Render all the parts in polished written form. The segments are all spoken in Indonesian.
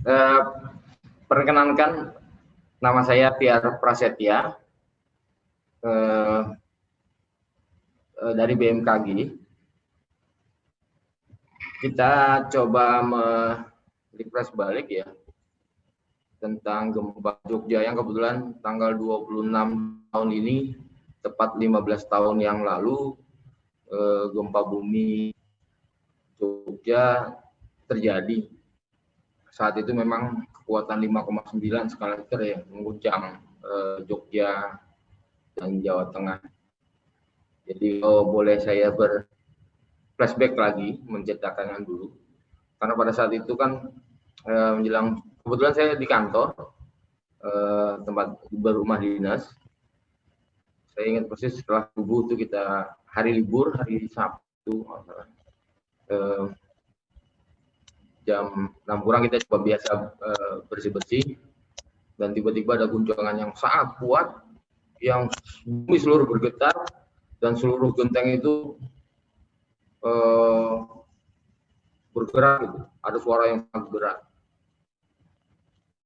Eh, Perkenalkan, nama saya Tiar Prasetya dari BMKG. Kita coba refresh balik ya tentang gempa Jogja yang kebetulan tanggal 26 tahun ini, tepat 15 tahun yang lalu, gempa bumi Jogja terjadi. Saat itu memang kekuatan 5,9 skala Richter ya, mengguncang Jogja dan Jawa Tengah. Jadi boleh saya flashback lagi, menceritakan dulu. Karena pada saat itu kan menjelang, kebetulan saya di kantor, tempat berumah dinas. Saya ingat persis setelah subuh itu kita hari libur, hari Sabtu, jam 6 kurang kita coba biasa bersih-bersih, dan tiba-tiba ada guncangan yang sangat kuat, yang bumi seluruh bergetar, dan seluruh genteng itu bergerak gitu. Ada suara yang sangat berat.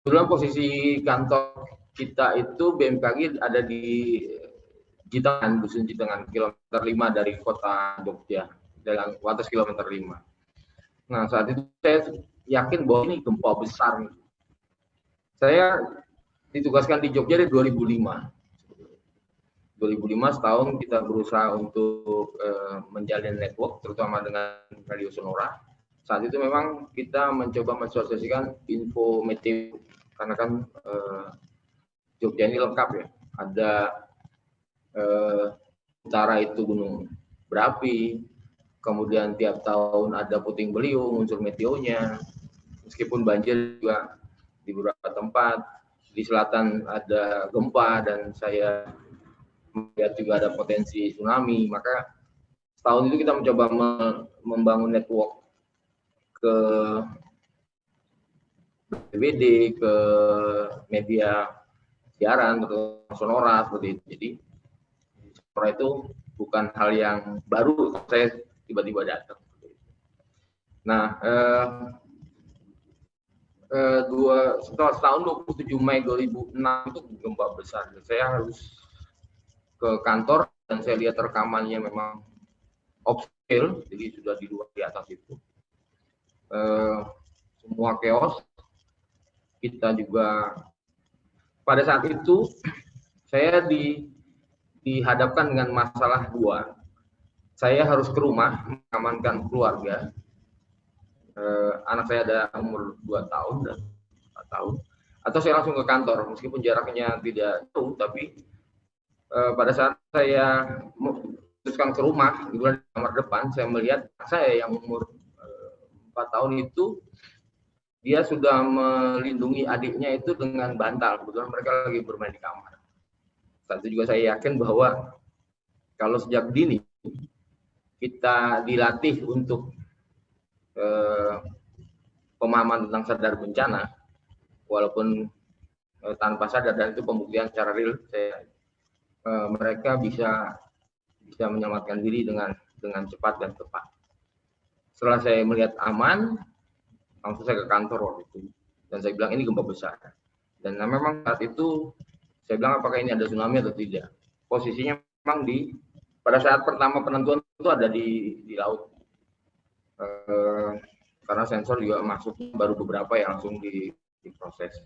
Kebetulan posisi kantor kita itu BMKG ada di Jitengan, dusun Jitengan, kilometer 5 dari kota Jogja, dalam atas kilometer 5. Nah, saat itu saya yakin bahwa ini gempa besar. Saya ditugaskan di Jogja dari 2005. 2005 setahun kita berusaha untuk menjalin network, terutama dengan Radio Sonora. Saat itu memang kita mencoba mensosialisasikan info meteo, karena kan Jogja ini lengkap ya, ada utara itu gunung berapi, kemudian tiap tahun ada puting beliung, unsur meteonya, meskipun banjir juga di beberapa tempat, di selatan ada gempa, dan saya melihat juga ada potensi tsunami. Maka setahun itu kita mencoba membangun network ke BPBD, ke media siaran, atau Sonora seperti itu. Jadi Sonora itu bukan hal yang baru, saya tiba-tiba datang. Nah, setelah setahun 27 Mei 2006 itu gempa besar. Saya harus ke kantor dan saya lihat rekamannya memang upscale, jadi sudah di luar di atas itu. Semua chaos. Kita juga pada saat itu saya dihadapkan dengan masalah dua. Saya harus ke rumah mengamankan keluarga. Anak saya ada umur 2 tahun dan 4 tahun. Atau saya langsung ke kantor, meskipun jaraknya tidak jauh, tapi pada saat saya memutuskan ke rumah, di kamar depan, saya melihat saya yang umur 4 tahun itu, dia sudah melindungi adiknya itu dengan bantal. Kebetulan mereka lagi bermain di kamar. Saat itu juga saya yakin bahwa kalau sejak dini kita dilatih untuk pemahaman tentang sadar bencana, walaupun tanpa sadar, dan itu pembuktian secara real, mereka bisa menyelamatkan diri dengan cepat dan tepat. Setelah saya melihat aman, langsung saya ke kantor waktu itu, dan saya bilang ini gempa besar. Dan memang saat itu saya bilang apakah ini ada tsunami atau tidak. Posisinya memang pada saat pertama penentuan itu ada di laut, karena sensor juga masuk baru beberapa yang langsung diproses.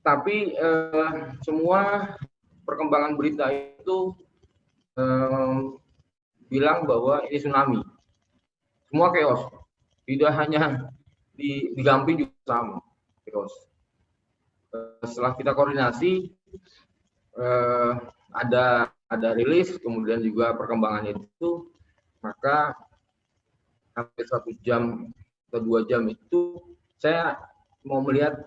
Tapi semua perkembangan berita itu bilang bahwa ini tsunami. Semua chaos. Tidak hanya di Gamping juga sama chaos. Setelah kita koordinasi, ada rilis, kemudian juga perkembangannya itu, maka hampir 1 jam atau 2 jam itu saya mau melihat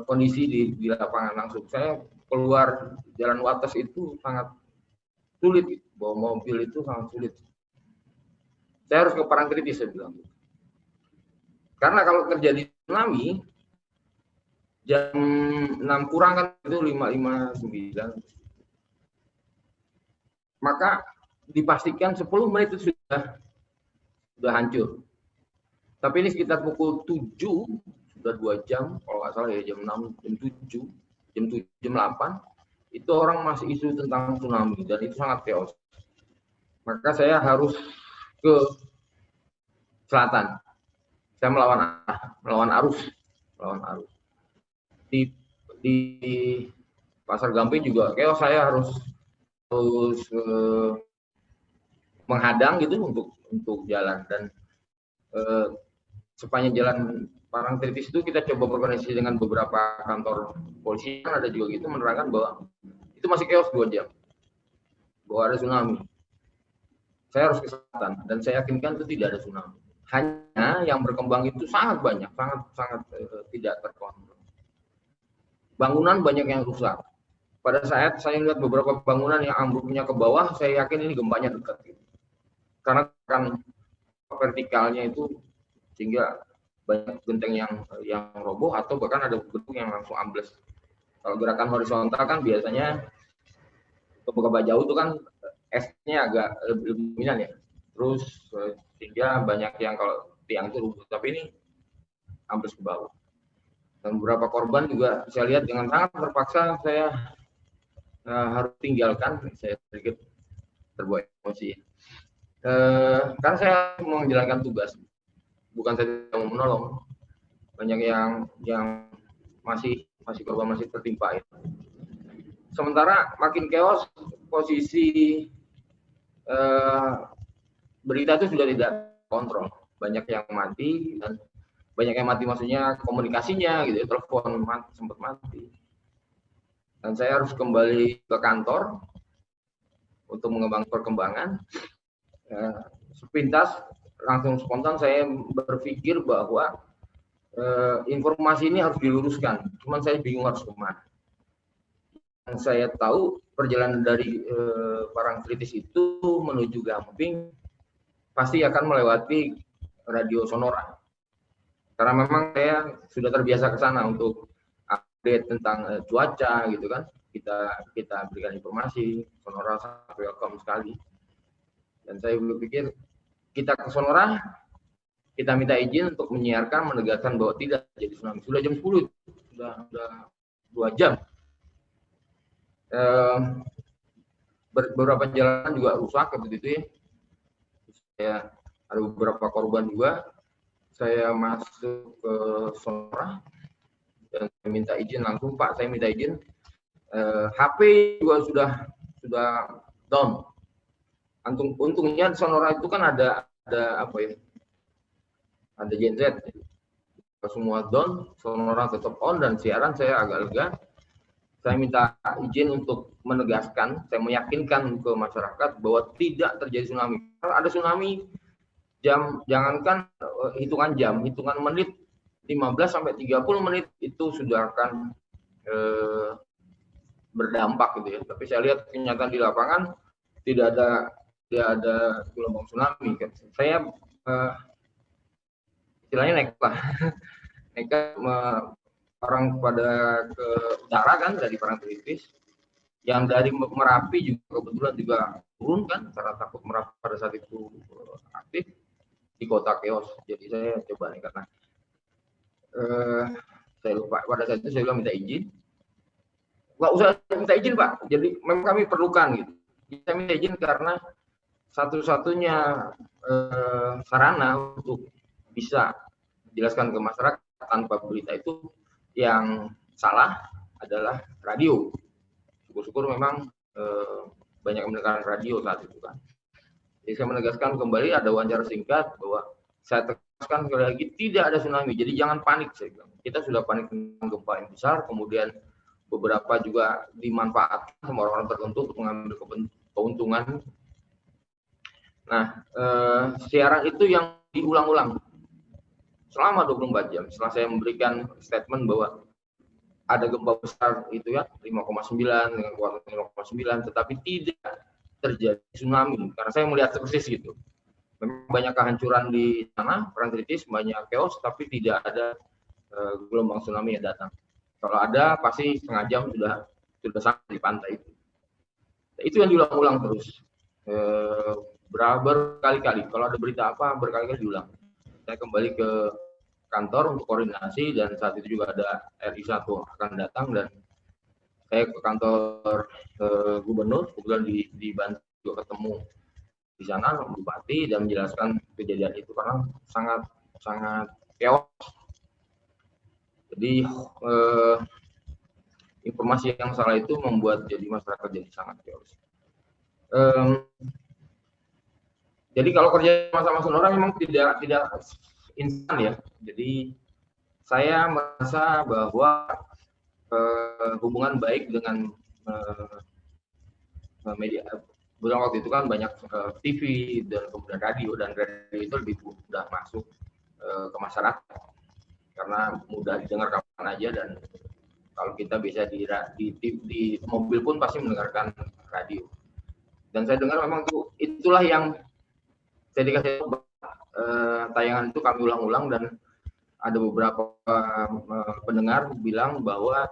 kondisi di lapangan langsung. Saya keluar jalan Wates itu sangat sulit, bawa mobil itu sangat sulit. Saya harus ke Parangtritis, saya bilang. Karena kalau terjadi tsunami jam 6 kurang kan itu 5:59, maka dipastikan 10 menit itu sudah hancur. Tapi ini sekitar pukul 7, sudah 2 jam, kalau nggak salah ya, jam 6, jam 7, jam 7, jam 8, itu orang masih isu tentang tsunami, dan itu sangat chaos. Maka saya harus ke selatan. Saya melawan arus. Di Pasar Gamping juga chaos, saya harus menghadang gitu untuk jalan. Dan sepanjang jalan Parangtritis itu kita coba berkoordinasi dengan beberapa kantor polisi, kan ada juga gitu menerangkan bahwa itu masih chaos 2 jam, bahwa ada tsunami. Saya harus ke selatan dan saya yakinkan itu tidak ada tsunami. Hanya yang berkembang itu sangat banyak, sangat tidak terkontrol. Bangunan banyak yang rusak. Pada saat saya melihat beberapa bangunan yang ambruknya ke bawah, saya yakin ini gempanya dekat. Gitu. Karena kan vertikalnya itu sehingga banyak genteng yang roboh atau bahkan ada gedung yang langsung ambles. Kalau gerakan horizontal kan biasanya ke jauh itu kan esnya agak lebih dominan ya. Terus sehingga banyak yang kalau tiang itu rubuh, tapi ini ambles ke bawah. Dan beberapa korban juga saya lihat dengan sangat terpaksa saya harus tinggalkan, saya sedikit terbawa emosi. Karena saya mau menjalankan tugas, bukan saya mau menolong. Banyak yang masih korban masih tertimpa itu. Sementara makin chaos, posisi berita itu sudah tidak kontrol. Banyak yang mati, dan banyak yang mati maksudnya komunikasinya gitu, telepon sempat mati. Dan saya harus kembali ke kantor untuk mengembangkan perkembangan. Sepintas langsung spontan saya berpikir bahwa informasi ini harus diluruskan. Cuman saya bingung harus kemana. Yang saya tahu perjalanan dari Parangtritis itu menuju Gamping pasti akan melewati radio Sonora. Karena memang saya sudah terbiasa ke sana untuk update tentang cuaca gitu kan. Kita berikan informasi. Sonora sangat welcome sekali. Dan saya berpikir kita ke Sonora, kita minta izin untuk menyiarkan, menegaskan bahwa tidak jadi tsunami. Sudah jam 10, sudah 2 jam. Beberapa jalan juga rusak seperti itu ya. Saya ada beberapa korban juga. Saya masuk ke Sonora dan saya minta izin langsung, Pak, saya minta izin. HP juga sudah down. Untungnya Sonora itu kan ada apa ya? Ada genset. Semua down, Sonora tetap on, dan siaran saya agak lega. Saya minta izin untuk menegaskan, saya meyakinkan ke masyarakat bahwa tidak terjadi tsunami. Kalau ada tsunami, jangankan hitungan jam, hitungan menit, 15 sampai 30 menit itu sudah akan berdampak gitu ya. Tapi saya lihat kenyataan di lapangan tidak ada gelombang tsunami. Saya istilahnya nekat orang pada ke utara kan dari Parangtritis, yang dari Merapi juga kebetulan juga turun kan karena takut Merapi pada saat itu aktif di kota chaos. Jadi saya coba nih karena saya lupa pada saat itu saya bilang minta izin, nggak usah minta izin Pak, jadi memang kami perlukan gitu. Saya minta izin karena satu-satunya sarana untuk bisa menjelaskan ke masyarakat tanpa berita itu yang salah adalah radio. Syukur-syukur memang banyak menggunakan radio saat itu kan. Jadi saya menegaskan kembali, ada wawancara singkat bahwa saya tegaskan sekali lagi tidak ada tsunami. Jadi jangan panik, saya bilang. Kita sudah panik tentang gempa yang besar, kemudian beberapa juga dimanfaatkan sama orang-orang tertentu untuk mengambil keuntungan. Nah, siaran itu yang diulang-ulang selama 24 jam. Setelah saya memberikan statement bahwa ada gempa besar itu ya 5,9 dengan kuartal 5,9, tetapi tidak terjadi tsunami karena saya melihat persis gitu. Memang banyak kehancuran di sana, Parangtritis banyak chaos, tapi tidak ada gelombang tsunami yang datang. Kalau ada pasti setengah jam sudah sampai di pantai itu. Itu yang diulang-ulang terus berkali-kali. Kalau ada berita apa berkali-kali diulang. saya kembali ke kantor untuk koordinasi, dan saat itu juga ada RI1 akan datang, dan saya ke kantor gubernur, kemudian dibantu juga ketemu di sana bupati dan menjelaskan kejadian itu karena sangat chaos. Jadi informasi yang salah itu membuat jadi masyarakat jadi sangat chaos. Jadi kalau kerja sama Sonora memang tidak instan ya. Jadi saya merasa bahwa hubungan baik dengan media. Kemudian waktu itu kan banyak TV dan kemudian radio itu lebih mudah masuk ke masyarakat karena mudah didengar kapan aja, dan kalau kita bisa di mobil pun pasti mendengarkan radio. Dan saya dengar memang itulah yang saya dikasih tayangan itu kami ulang-ulang, dan ada beberapa pendengar bilang bahwa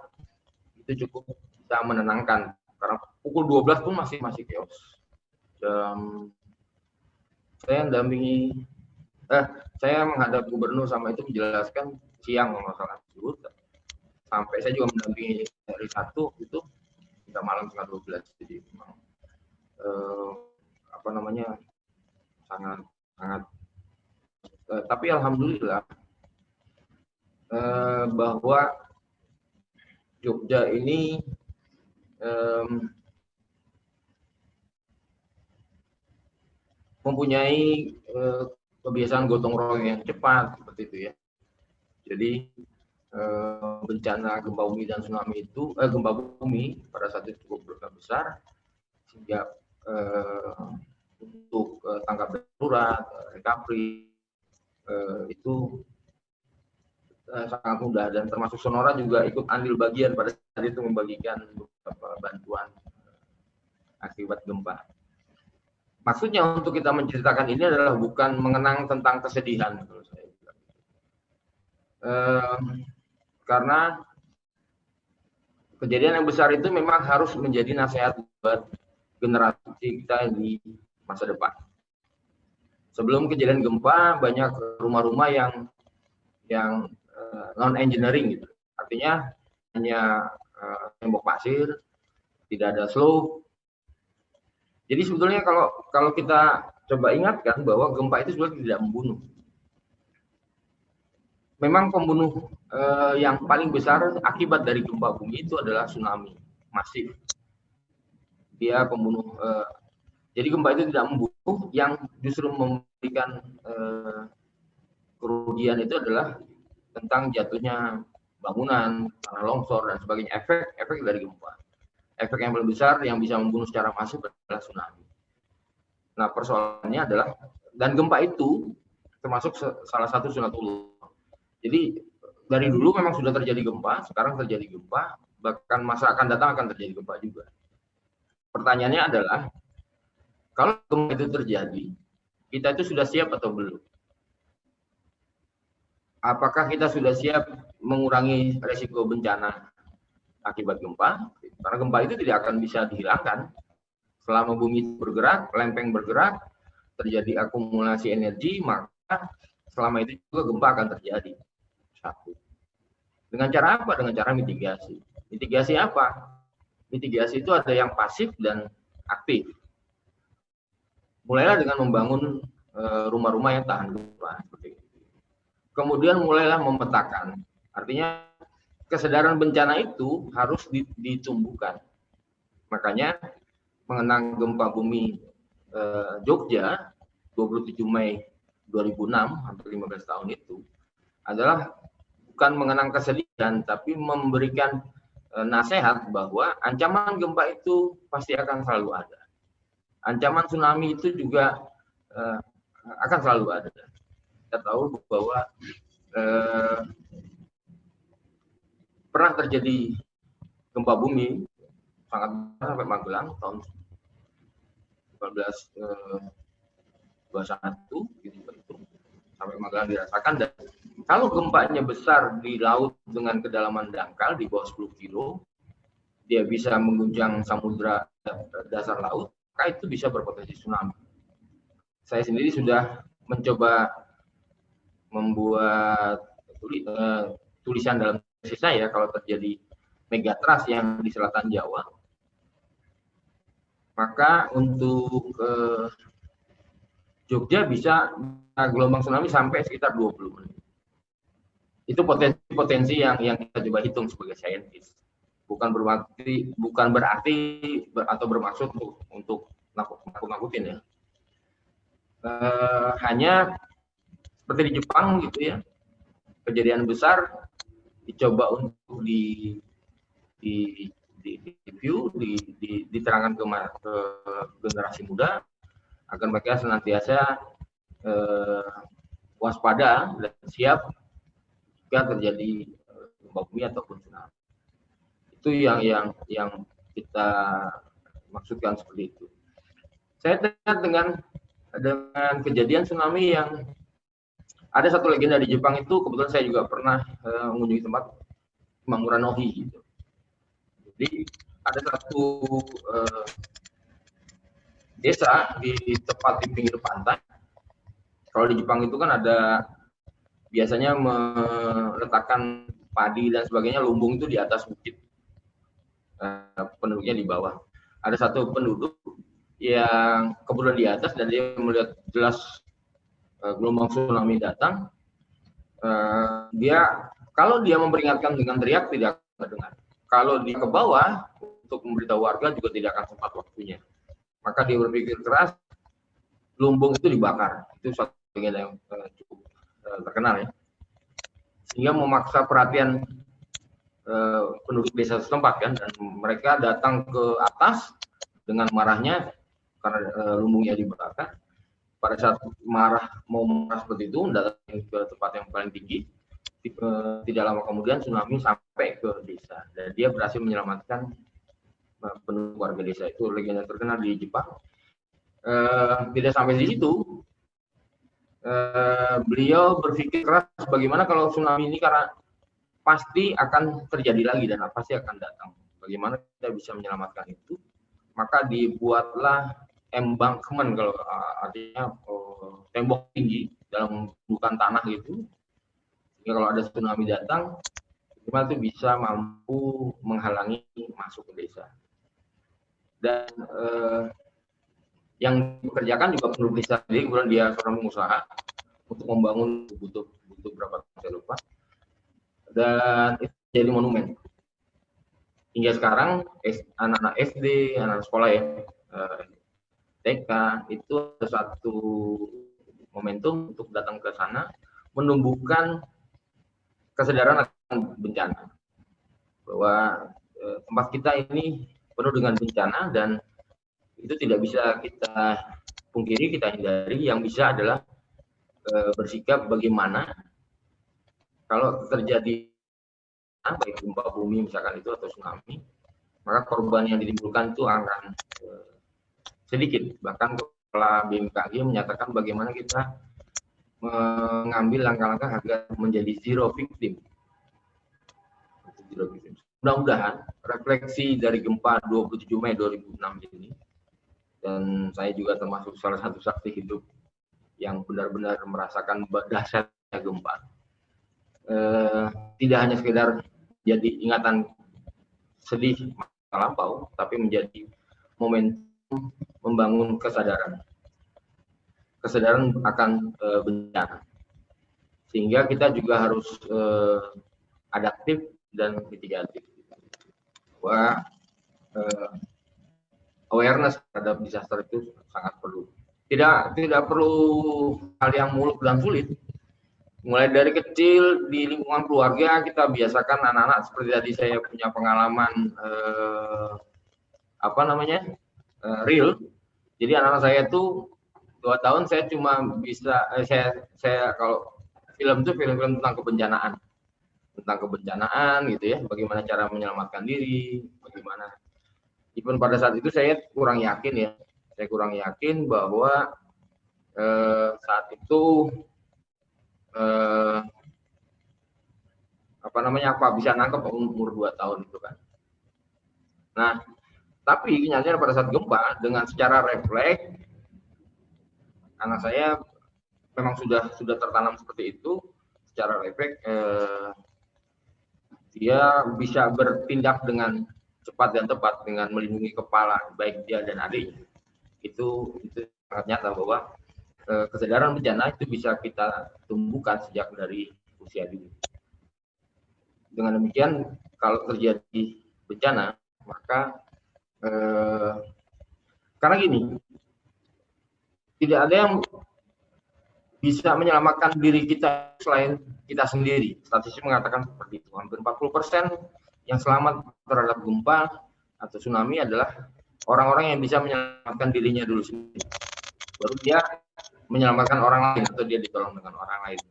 itu cukup bisa menenangkan karena pukul 12 pun masih chaos. Saya menghadap gubernur sama itu menjelaskan siang masalah tersebut, sampai saya juga mendampingi dari 1 itu hingga malam setengah 12. Jadi memang sangat tapi alhamdulillah bahwa Jogja ini mempunyai kebiasaan gotong royong yang cepat seperti itu ya. Jadi bencana gempa bumi dan tsunami itu gempa bumi pada saat itu cukup besar sehingga untuk tanggap darurat, recovery itu sangat mudah, dan termasuk Sonora juga ikut andil bagian pada saat itu membagikan beberapa bantuan akibat gempa. Maksudnya untuk kita menceritakan ini adalah bukan mengenang tentang kesedihan, menurut saya. Karena kejadian yang besar itu memang harus menjadi nasihat buat generasi kita di masa depan. Sebelum kejadian gempa, banyak rumah-rumah yang non engineering gitu. Artinya hanya tembok pasir, tidak ada slope. Jadi sebetulnya kalau kita coba ingatkan bahwa gempa itu sebenarnya tidak membunuh. Memang pembunuh yang paling besar akibat dari gempa bumi itu adalah tsunami masif. Dia pembunuh. Jadi gempa itu tidak membunuh, yang justru memberikan kerugian itu adalah tentang jatuhnya bangunan, tanah longsor dan sebagainya, efek dari gempa. Efek yang paling besar yang bisa membunuh secara masif adalah tsunami. Nah, persoalannya adalah, dan gempa itu termasuk salah satu sunatullah. Jadi dari dulu memang sudah terjadi gempa, sekarang terjadi gempa, bahkan masa akan datang akan terjadi gempa juga. Pertanyaannya adalah, kalau gempa itu terjadi, kita itu sudah siap atau belum? Apakah kita sudah siap mengurangi resiko bencana akibat gempa? Karena gempa itu tidak akan bisa dihilangkan. Selama bumi bergerak, lempeng bergerak, terjadi akumulasi energi, maka selama itu juga gempa akan terjadi. Satu. Dengan cara apa? Dengan cara mitigasi. Mitigasi apa? Mitigasi itu ada yang pasif dan aktif. Mulailah dengan membangun rumah-rumah yang tahan gempa. Kemudian mulailah memetakan. Artinya kesadaran bencana itu harus ditumbuhkan. Makanya mengenang gempa bumi Jogja 27 Mei 2006, hampir 15 tahun itu, adalah bukan mengenang kesedihan, tapi memberikan nasihat bahwa ancaman gempa itu pasti akan selalu ada. Ancaman tsunami itu juga akan selalu ada. Kita tahu bahwa pernah terjadi gempa bumi sangat besar sampai Magelang tahun 1921 gitu, sampai Magelang dirasakan. Dan kalau gempanya besar di laut dengan kedalaman dangkal di bawah 10 kilo, dia bisa mengguncang samudra dasar laut, maka itu bisa berpotensi tsunami. Saya sendiri sudah mencoba membuat tulisan dalam tesis saya kalau terjadi megatrust yang di selatan Jawa, maka untuk Jogja bisa gelombang tsunami sampai sekitar 20 menit. Itu potensi yang kita coba hitung sebagai saintis. Bukan berarti atau bermaksud untuk nakut-nakutin ya. Hanya seperti di Jepang gitu ya, kejadian besar dicoba untuk diterangkan ke generasi muda agar mereka senantiasa waspada dan siap jika terjadi gempa bumi ataupun tsunami. Itu yang kita maksudkan seperti itu. Saya teringat dengan kejadian tsunami yang ada satu legenda di Jepang itu, kebetulan saya juga pernah mengunjungi tempat Manguranohi gitu. Jadi ada satu desa di tepat di pinggir pantai. Kalau di Jepang itu kan ada biasanya meletakkan padi dan sebagainya, lumbung itu di atas bukit, penduduknya di bawah. Ada satu penduduk yang kebetulan di atas dan dia melihat jelas gelombang tsunami datang. Kalau dia memperingatkan dengan teriak tidak akan terdengar. Kalau dia ke bawah untuk memberitahu warga juga tidak akan sempat waktunya. Maka dia berpikir keras, lumbung itu dibakar. Itu satu yang cukup terkenal ya, sehingga memaksa perhatian penduduk desa setempat kan, dan mereka datang ke atas dengan marahnya karena lumbungnya dibakar. Pada saat mau marah seperti itu, datang ke tempat yang paling tinggi. Tidak lama kemudian tsunami sampai ke desa dan dia berhasil menyelamatkan penduduk warga desa. Itu legenda terkenal di Jepang. Tidak sampai di situ. Beliau berpikir keras bagaimana kalau tsunami ini, karena pasti akan terjadi lagi dan pasti akan datang. Bagaimana kita bisa menyelamatkan itu? Maka dibuatlah embankment, kalau artinya tembok tinggi dalam gundukan tanah gitu. Sehingga kalau ada tsunami datang, itu bisa mampu menghalangi masuk ke desa. Dan yang dikerjakan juga penduduk desa sendiri, kemudian dia seorang pengusaha untuk membangun, butuh berapa tahun saya lupa, dan itu jadi monumen. Hingga sekarang anak-anak SD, anak sekolah ya, TK itu ada satu momentum untuk datang ke sana, menumbuhkan kesadaran akan bencana, bahwa tempat kita ini penuh dengan bencana dan itu tidak bisa kita pungkiri, kita hindari. Yang bisa adalah bersikap bagaimana kalau terjadi baik gempa bumi misalkan itu atau tsunami, maka korban yang ditimbulkan itu akan sedikit. Bahkan kepala BMKG menyatakan bagaimana kita mengambil langkah-langkah agar menjadi zero victim. Mudah-mudahan refleksi dari gempa 27 Mei 2006 ini, dan saya juga termasuk salah satu saksi hidup yang benar-benar merasakan dahsyatnya gempa, tidak hanya sekedar jadi ingatan sedih masa lampau, tapi menjadi momentum membangun kesadaran akan bencana, sehingga kita juga harus adaptif dan mitigatif. Bahwa awareness terhadap disaster itu sangat perlu. Tidak perlu hal yang muluk dan sulit. Mulai dari kecil di lingkungan keluarga kita biasakan anak-anak, seperti tadi saya punya pengalaman real. Jadi anak-anak saya tuh 2 tahun saya cuma bisa saya kalau film itu film-film tentang kebencanaan gitu ya, bagaimana cara menyelamatkan diri, bagaimana. Even pada saat itu saya kurang yakin bahwa saat itu bisa nangkep umur 2 tahun itu kan. Nah, tapi kenyataannya pada saat gempa dengan secara refleks anak saya memang sudah tertanam seperti itu, secara refleks dia bisa bertindak dengan cepat dan tepat dengan melindungi kepala baik dia dan adiknya. Itu sangat nyata bahwa kesadaran bencana itu bisa kita tumbuhkan sejak dari usia dini. Dengan demikian, kalau terjadi bencana, maka karena gini, tidak ada yang bisa menyelamatkan diri kita selain kita sendiri. Statistik mengatakan seperti itu. Hampir 40% yang selamat terhadap gempa atau tsunami adalah orang-orang yang bisa menyelamatkan dirinya dulu sendiri. Baru dia menyelamatkan orang lain atau dia ditolong dengan orang lain.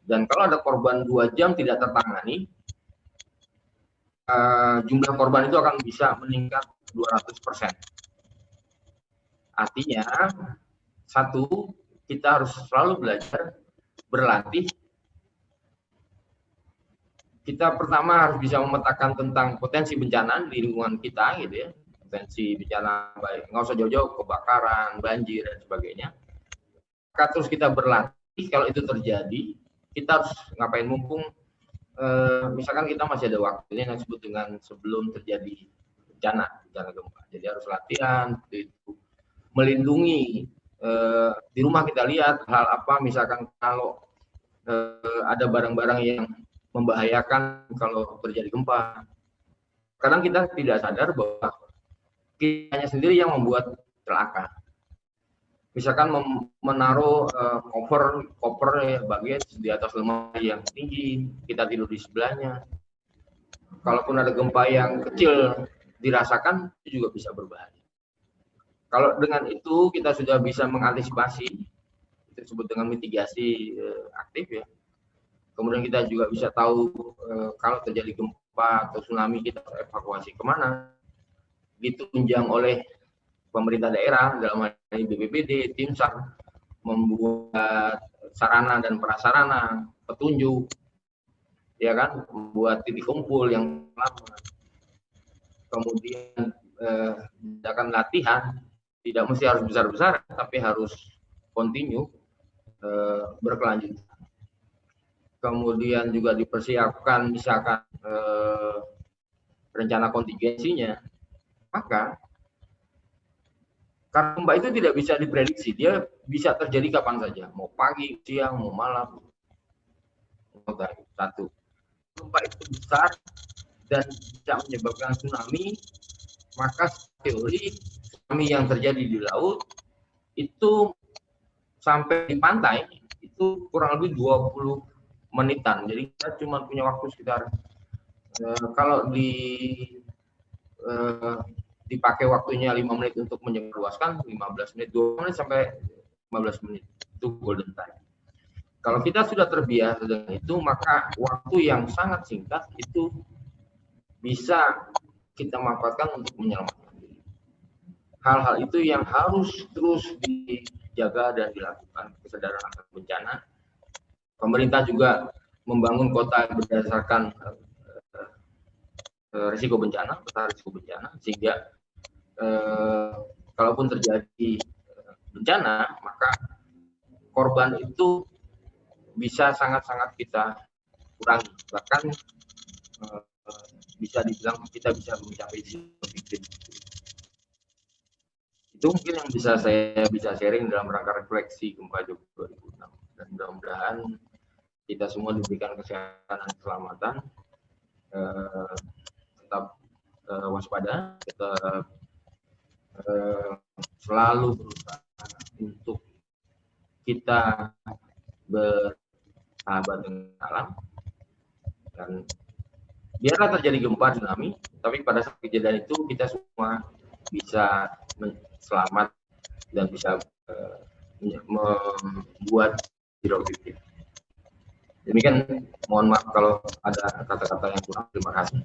Dan kalau ada korban 2 jam tidak tertangani, jumlah korban itu akan bisa meningkat 200%. Artinya, satu, kita harus selalu belajar, berlatih. Kita pertama harus bisa memetakan tentang potensi bencana di lingkungan kita, gitu ya. Potensi bencana baik, nggak usah jauh-jauh, kebakaran, banjir, dan sebagainya. Maka terus kita berlatih, kalau itu terjadi, kita harus ngapain, mumpung misalkan kita masih ada waktu, ini yang disebut dengan sebelum terjadi bencana gempa. Jadi harus latihan, itu melindungi. Di rumah kita lihat hal apa, misalkan kalau ada barang-barang yang membahayakan kalau terjadi gempa. Kadang kita tidak sadar bahwa kita sendiri yang membuat celaka. Misalkan menaruh koper ya, bagian di atas lemari yang tinggi, kita tidur di sebelahnya. Kalaupun ada gempa yang kecil dirasakan, itu juga bisa berbahaya. Kalau dengan itu kita sudah bisa mengantisipasi, itu disebut dengan mitigasi aktif ya. Kemudian kita juga bisa tahu kalau terjadi gempa atau tsunami kita evakuasi kemana. Ditunjang oleh pemerintah daerah dalam hal ini BPBD, tim SAR membuat sarana dan prasarana, petunjuk, ya kan, membuat titik kumpul yang lama. Kemudian akan latihan. Tidak mesti harus besar-besar, tapi harus kontinu, berkelanjutan. Kemudian juga dipersiapkan misalkan rencana kontingensinya. Maka karena gempa itu tidak bisa diprediksi, dia bisa terjadi kapan saja, mau pagi, siang, mau malam. Satu, gempa itu besar dan bisa menyebabkan tsunami, maka teori tsunami yang terjadi di laut itu sampai di pantai itu kurang lebih 20 menitan. Jadi kita cuma punya waktu sekitar kalau dipakai waktunya 5 menit untuk menyebarluaskan, 15 menit, 2 menit sampai 15 menit itu golden time. Kalau kita sudah terbiasa dengan itu, maka waktu yang sangat singkat itu bisa kita manfaatkan untuk menyelamatkan. Hal-hal itu yang harus terus dijaga dan dilakukan, kesadaran akan bencana. Pemerintah juga membangun kota berdasarkan risiko bencana, peta risiko bencana, sehingga kalaupun terjadi bencana, maka korban itu bisa sangat-sangat kita kurangi. Bahkan bisa dibilang kita bisa mencapai zero victim. Itu mungkin yang bisa saya sharing dalam rangka refleksi gempa Jogja 2006. Dan mudah-mudahan kita semua diberikan kesehatan dan keselamatan, tetap waspada, tetap selalu berusaha untuk kita bersahabat dengan alam, dan biarlah terjadi gempa tsunami, tapi pada saat kejadian itu kita semua bisa selamat dan bisa membuat zero victim. Demikian, mohon maaf kalau ada kata-kata yang kurang. Terima kasih.